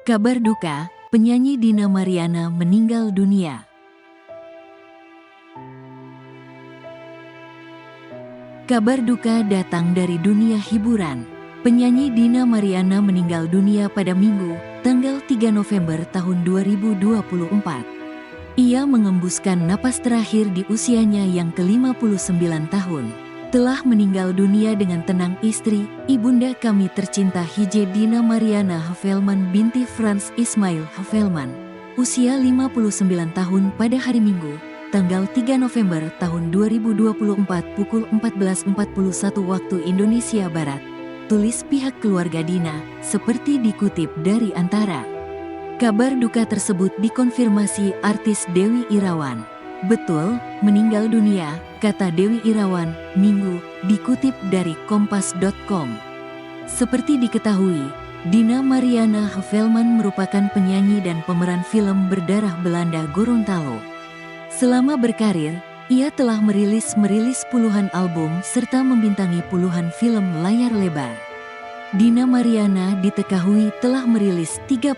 Kabar duka, penyanyi Dina Mariana meninggal dunia. Kabar duka datang dari dunia hiburan. Penyanyi Dina Mariana meninggal dunia pada Minggu, tanggal 3 November tahun 2024. Ia mengembuskan napas terakhir di usianya yang ke-59 tahun. Telah meninggal dunia dengan tenang istri, ibunda kami tercinta Hije Dina Mariana Havelman binti Franz Ismail Havelman, usia 59 tahun pada hari Minggu, tanggal 3 November tahun 2024 pukul 14.41 waktu Indonesia Barat. Tulis pihak keluarga Dina, seperti dikutip dari Antara. Kabar duka tersebut dikonfirmasi artis Dewi Irawan. Betul, meninggal dunia, kata Dewi Irawan, Minggu, dikutip dari kompas.com. Seperti diketahui, Dina Mariana Havelman merupakan penyanyi dan pemeran film berdarah Belanda Gorontalo. Selama berkarir, ia telah merilis puluhan album serta membintangi puluhan film layar lebar. Dina Mariana diketahui telah merilis 35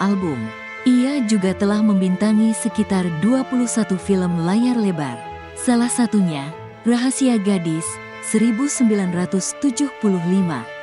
album. Ia juga telah membintangi sekitar 21 film layar lebar. Salah satunya, Rahasia Gadis, 1975.